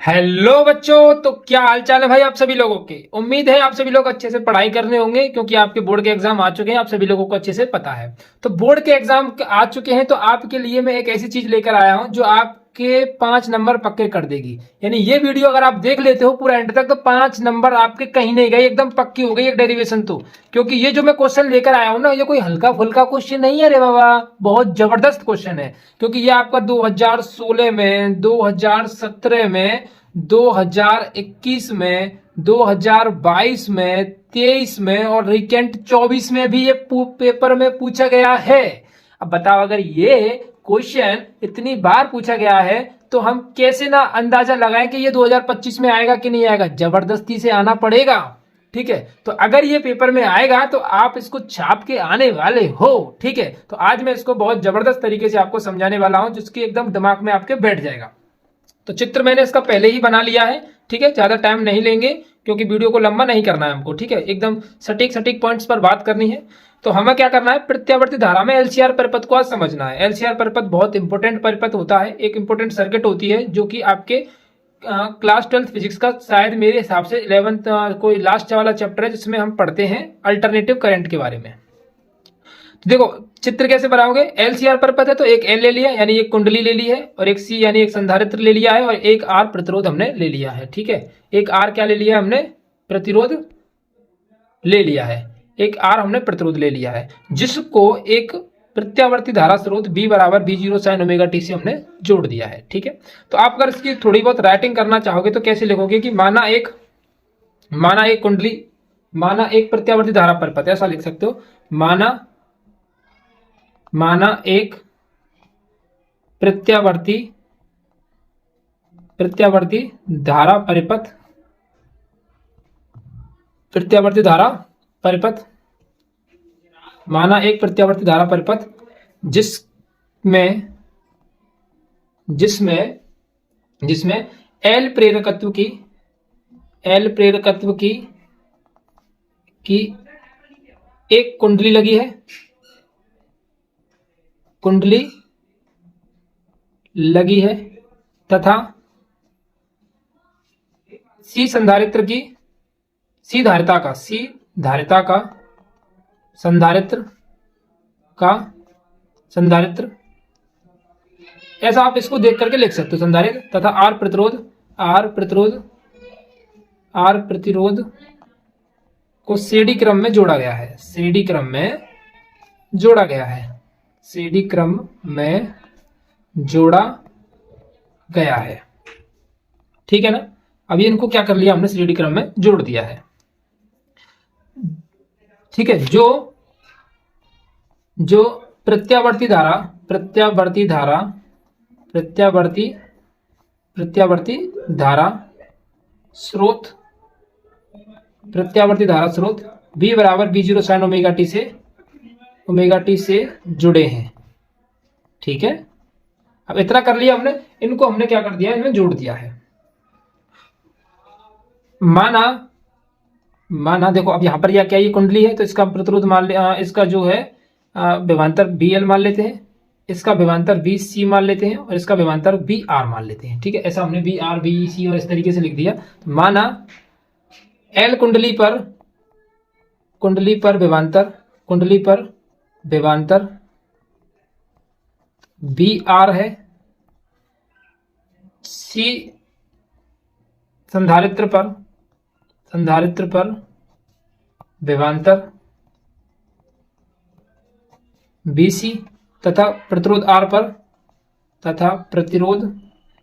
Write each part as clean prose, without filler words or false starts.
Hello बच्चों, तो क्या हाल चाल है भाई आप सभी लोगों के। उम्मीद है आप सभी लोग अच्छे से पढ़ाई कर रहे होंगे क्योंकि आपके बोर्ड के एग्जाम आ चुके हैं। आप सभी लोगों को अच्छे से पता है। तो बोर्ड के एग्जाम आ चुके हैं तो आपके लिए मैं एक ऐसी चीज लेकर आया हूं जो आपके 5 नंबर पक्के कर देगी। यानी ये वीडियो अगर आप देख लेते हो पूरा एंड तक तो 5 नंबर आपके कहीं नहीं गए, एकदम पक्की हो गई एक डेरिवेशन। तो क्योंकि ये जो मैं क्वेश्चन लेकर आया हूं ना, ये कोई हल्का फुल्का क्वेश्चन नहीं है रे बाबा, बहुत जबरदस्त क्वेश्चन है। क्योंकि ये आपका 2016 में, 2017 में, 2021 में, 2022 में, 23 में और रिकेंट 24 में भी ये पेपर में पूछा गया है। अब बताओ, अगर ये क्वेश्चन इतनी बार पूछा गया है तो हम कैसे ना अंदाजा लगाएं कि ये 2025 में आएगा कि नहीं आएगा। जबरदस्ती से आना पड़ेगा। ठीक है, तो अगर ये पेपर में आएगा तो आप इसको छाप के आने वाले हो। ठीक है, तो आज मैं इसको बहुत जबरदस्त तरीके से आपको समझाने वाला हूं जिसकी एकदम दिमाग में आपके बैठ जाएगा। तो चित्र मैंने इसका पहले ही बना लिया है। ठीक है, ज्यादा टाइम नहीं लेंगे क्योंकि वीडियो को लंबा नहीं करना है हमको। ठीक है, एकदम सटीक सटीक पॉइंट्स पर बात करनी है। तो हमें क्या करना है, प्रत्यावर्ती धारा में एलसीआर परिपथ को आज समझना है। एलसीआर परिपथ बहुत इंपॉर्टेंट परिपथ होता है, एक इंपॉर्टेंट सर्किट होती है जो कि आपके क्लास 12th फिजिक्स का शायद मेरे हिसाब से 11th कोई लास्ट वाला चैप्टर है जिसमें हम पढ़ते हैं अल्टरनेटिव करंट के बारे में। तो देखो चित्र कैसे बनाओगे। एलसीआर परिपथ है तो एक एल ले लिया यानी एक कुंडली ले ली है, और एक सी यानी एक संधारित्र ले लिया है, और एक आर प्रतिरोध हमने ले लिया है। ठीक है, एक आर क्या ले लिया हमने, प्रतिरोध ले लिया है। एक आर हमने प्रतिरोध ले लिया है जिसको एक प्रत्यावर्ती धारा स्रोत B बराबर B0 साइन ओमेगा टी से हमने जोड़ दिया है। ठीक है, तो आप अगर इसकी थोड़ी बहुत राइटिंग करना चाहोगे तो कैसे लिखोगे कि माना एक कुंडली, माना एक प्रत्यावर्ती धारा परिपथ, ऐसा लिख सकते हो। माना एक प्रत्यावर्ती धारा परिपथ, माना एक प्रत्यावर्ती धारा परिपथ जिसमें L प्रेरकत्व की एक कुंडली लगी है, तथा सी संधारित्र की संधारित्र ऐसा आप इसको देख करके लिख सकते हो, संधारित्र, तथा आर प्रतिरोध को सीडी क्रम में जोड़ा गया है। सीडी क्रम में जोड़ा गया है। ठीक है ना, अभी इनको क्या कर लिया हमने, सीडी क्रम में जोड़ दिया है। ठीक है, जो प्रत्यावर्ती धारा स्रोत B बराबर B0 साइन ओमेगा टी से जुड़े हैं। ठीक है, अब इतना कर लिया हमने, इनको हमने क्या कर दिया, इनमें जोड़ दिया है। माना देखो, अब यहां पर यह क्या, ये कुंडली है तो इसका प्रतिरोध मान ले, इसका जो है विभवांतर BL मान लेते हैं, इसका विभवांतर BC मान लेते हैं, और इसका विभवांतर BR मान लेते हैं। ठीक है, ऐसा हमने BR BC और इस तरीके से लिख दिया। तो माना L कुंडली पर विभवांतर BR है, C संधारित्र पर विभवांतर BC तथा प्रतिरोध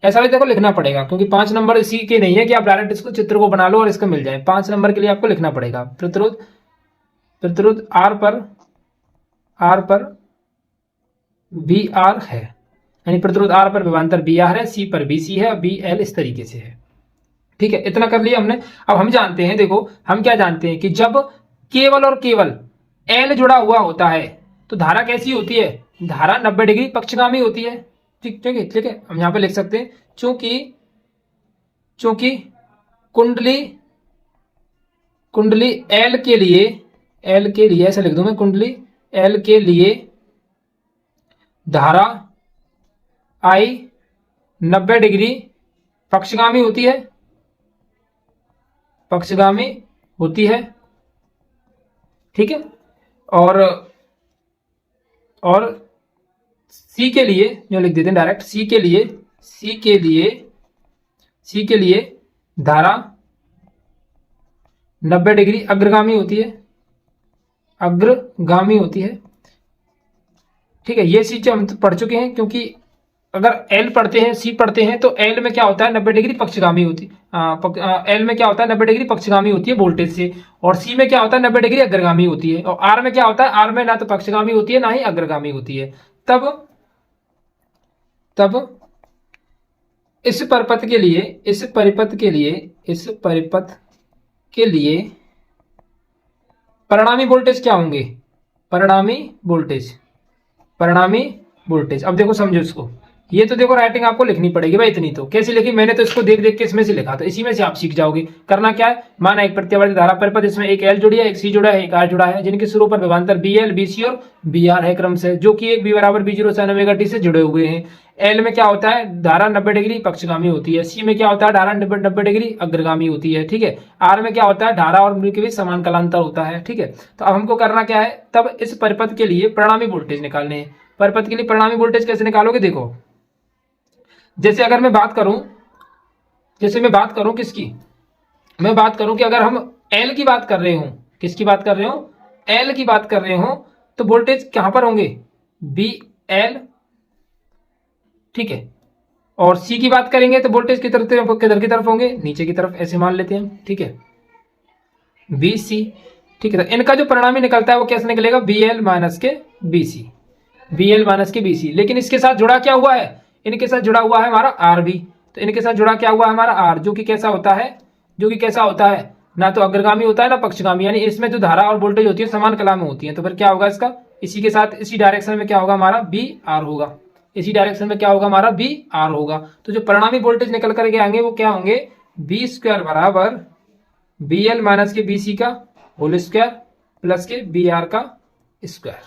ऐसा भी देखो लिखना पड़ेगा क्योंकि 5 नंबर इसी के नहीं है कि आप डायरेक्ट इसको चित्र को बना लो और इसका मिल जाए। 5 नंबर के लिए आपको लिखना पड़ेगा। प्रतिरोध R पर BR है, यानी प्रतिरोध R पर विभवांतर BR है, C पर BC है, BL इस तरीके से है। ठीक है, इतना कर लिया हमने। अब हम जानते हैं, देखो हम क्या जानते हैं कि जब केवल और केवल L जुड़ा हुआ होता है तो धारा कैसी होती है, धारा 90 डिग्री पक्षगामी होती है। ठीक है, हम यहां पे लिख सकते हैं चूंकि कुंडली L के लिए ऐसा लिख दूं मैं, कुंडली L के लिए धारा I 90 डिग्री पक्षगामी होती है, पक्षगामी होती है, ठीक है। और सी के लिए जो लिख देते हैं डायरेक्ट, सी के लिए धारा 90 डिग्री अग्रगामी होती है, अग्रगामी होती है, ठीक है। ये चीज हम पढ़ चुके हैं, क्योंकि अगर एल पढ़ते हैं, सी पढ़ते हैं, तो एल में क्या होता है 90 डिग्री पक्षगामी होती है, एल में क्या होता है 90 डिग्री पक्षगामी होती है वोल्टेज से, और सी में क्या होता है 90 डिग्री अग्रगामी होती है, और आर में क्या होता है, आर में ना तो पक्षगामी होती है ना ही अग्रगामी होती है। तब इस परिपथ के लिए परिणामी वोल्टेज क्या होंगे, परिणामी वोल्टेज। अब देखो समझो इसको, ये तो देखो राइटिंग आपको लिखनी पड़ेगी भाई, इतनी तो कैसे लिखी मैंने तो इसको देख देख के इसमें से लिखा, तो इसी में से आप सीख जाओगे। करना क्या है, माना एक प्रत्यावर्ती धारा परिपथ, इसमें एक एल जुड़ी है, एक सी जुड़ा है, एक आर जुड़ा है, जिनके सिरों पर विभवांतर बी एल, बी सी और बी आर है क्रम से, जो कि एक बी बराबर B zero sine omega T से जुड़े हुए हैं। एल में क्या होता है, धारा 90 डिग्री पक्षगामी होती है, सी में क्या होता है, धारा 90 डिग्री अग्रगामी होती है, ठीक है। आर में क्या होता है, धारा और मूल के बीच समान कलांतर होता है, ठीक है। तो अब हमको करना क्या है, तब इस परिपथ के लिए परिणामी वोल्टेज निकालने हैं। परिपथ के लिए परिणामी वोल्टेज कैसे निकालोगे, देखो जैसे अगर मैं बात करूं, किसकी, मैं बात करूं कि अगर हम एल की बात कर रहे हो, किसकी बात कर रहे हो, एल की बात कर रहे हो, तो वोल्टेज कहां पर होंगे, बी एल, ठीक है। और सी की बात करेंगे तो वोल्टेज किधर की तरफ होंगे, नीचे की तरफ, ऐसे मान लेते हैं, ठीक है, बी सी, ठीक है। तो इनका जो परिणामी निकलता है वो कैसे निकलेगा, बी एल माइनस के बी सी, लेकिन इसके साथ जुड़ा क्या हुआ है, इनके साथ जुड़ा हुआ है हमारा आर भी, तो इनके साथ जुड़ा क्या हुआ है हमारा आर, जो कि कैसा होता है, ना तो अग्रगामी होता है ना पक्षगामी, यानी इसमें जो धारा और वोल्टेज होती है समान कला में होती है। तो फिर क्या होगा इसका, इसी के साथ इसी डायरेक्शन में क्या होगा हमारा बी आर होगा, इसी डायरेक्शन में क्या होगा हमारा बी आर होगा। तो जो परिणामी वोल्टेज निकल करके आएंगे वो क्या होंगे, बी स्क्वायर बराबर बी एल माइनस के बी सी का होल स्क्वायर प्लस के बी आर का स्क्वायर,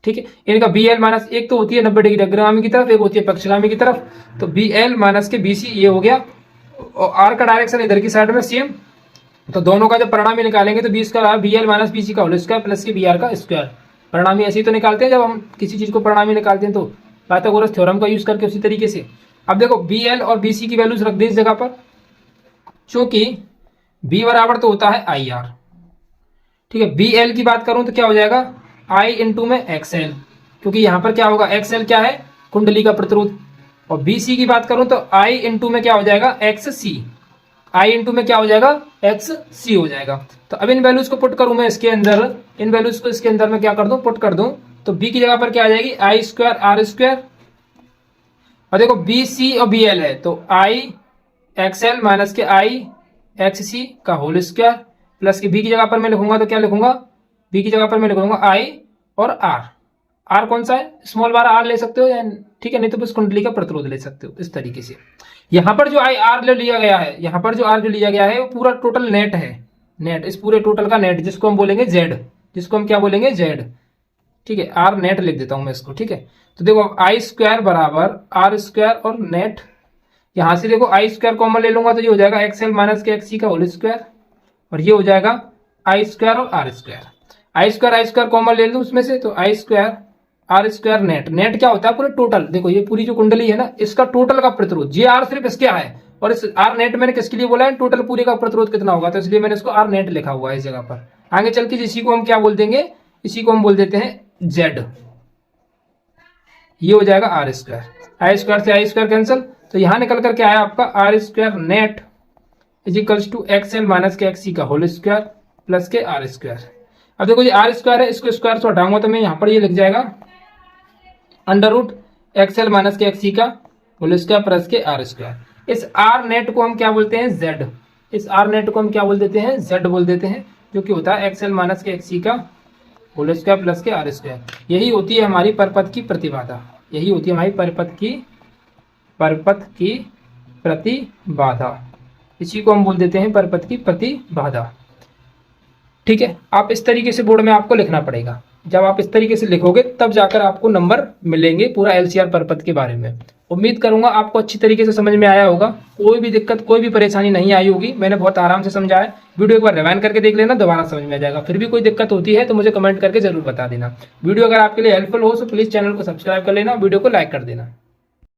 ठीक है। इनका बी एल माइनस, एक तो होती है 90 डिग्री अग्रगामी की तरफ, एक होती है पक्षगामी की तरफ, तो बी एल माइनस के बी सी ये हो गया, और आर का डायरेक्शन इधर की साइड में सेम, तो दोनों का जब परिणामी निकालेंगे तो B square B L minus B C का होल स्क्वायर प्लस के बी आर का स्क्वायर। परिणामी ऐसे ही तो निकालते हैं जब हम किसी चीज को परिणामी निकालते हैं, तो पाइथागोरस थ्योरम का यूज करके उसी तरीके से। अब देखो बी एल और बी सी की वैल्यूज रख दी इस जगह पर, क्योंकि बी बराबर तो होता है आई आर, ठीक है। बी एल की बात करूं तो क्या हो जाएगा, आई इंटू में एक्स एल, क्योंकि यहां पर क्या होगा, एक्स एल क्या है, कुंडली का प्रतिरोध। और बी सी की बात करूं तो आई इंटू में क्या हो जाएगा, एक्स सी, आई इंटू में क्या हो जाएगा, एक्स सी हो जाएगा। तो अब इन वैल्यूज को पुट करूं मैं इसके अंदर, इन वैल्यूज को इसके अंदर में क्या कर दूं, पुट कर दूं, तो बी की जगह पर क्या आ जाएगी, आई स्क्वायर आर स्क्वायर, और देखो बी सी और बी एल है, तो आई एक्स एल माइनस के आई एक्स सी का होल स्क्वायर प्लस के बी की जगह पर मैं लिखूंगा तो क्या लिखूंगा, बी की जगह पर मैं लिखूंगा आई और आर, आर कौन सा है, स्मॉल बार आर ले सकते हो, या ठीक है, नहीं तो बस कुंडली का प्रतिरोध ले सकते हो इस तरीके से। यहां पर जो आई आर लिया गया है, यहां पर जो आर जो लिया गया है वो पूरा टोटल नेट है, नेट, इस पूरे टोटल का नेट, जिसको हम बोलेंगे जेड, जिसको हम क्या बोलेंगे, जेड, ठीक है। आर नेट लिख देता हूं मैं इसको, ठीक है। तो देखो आई स्क्वायर बराबर आर स्क्वायर और नेट, यहां से देखो आई स्क्वायर कॉमन ले लूंगा तो ये हो जाएगा एक्स एल माइनस के एक्स सी का होल स्क्वायर, और ये हो जाएगा आई स्क्वायर और R square, I square common ले लूं उसमें से, तो I square R square net, net क्या होता है पूरे टोटल, देखो ये पूरी जो कुंडली है ना इसका टोटल का प्रतिरोध, ये आर सिर्फ इसके है, और इस आर नेट मैंने किसके लिए बोला है, टोटल पूरे का प्रतिरोध कितना होगा, तो इसलिए मैंने इसको आर नेट लिखा हुआ है इस जगह पर। आगे चल के इसी को हम क्या बोल देंगे, इसी को हम बोल देते हैं जेड, ये हो जाएगा आर स्क्वायर, आई स्क्वायर से आई स्क्वायर कैंसिल, तो यहां निकल करके आया आपका R square net is equals to X L minus के एक्स सी का होल स्क्वायर प्लस के आर स्क्वायर। अब देखो ये आर स्क्वायर है, इसको स्क्वायर से हटाऊंगा तो मैं यहां पर ये लिख जाएगा under root X L minus के एक्स सी का होल स्क्वायर प्लस के आर स्क्वायर। इस आर नेट को हम क्या बोलते हैं, जेड, इस आर नेट को हम क्या बोल देते हैं, जेड बोल देते हैं, जो कि होता है एक्स एल माइनस के एक्स सी का होल स्क्वायर प्लस के आर स्क्वायर। यही होती है हमारी परिपथ की प्रतिबाधा, यही होती है हमारी परिपथ की प्रतिबाधा, इसी को हम बोल देते हैं परिपथ की प्रतिबाधा, ठीक है। आप इस तरीके से बोर्ड में आपको लिखना पड़ेगा। जब आप इस तरीके से लिखोगे तब जाकर आपको नंबर मिलेंगे पूरा एलसीआर परपथ के बारे में। उम्मीद करूंगा आपको अच्छी तरीके से समझ में आया होगा, कोई भी दिक्कत कोई भी परेशानी नहीं आई होगी, मैंने बहुत आराम से समझाया। वीडियो एक बार रिवाइंड करके देख लेना, दोबारा समझ में आ जाएगा। फिर भी कोई दिक्कत होती है तो मुझे कमेंट करके जरूर बता देना। वीडियो अगर आपके लिए हेल्पफुल हो तो प्लीज चैनल को सब्सक्राइब कर लेना, वीडियो को लाइक कर देना।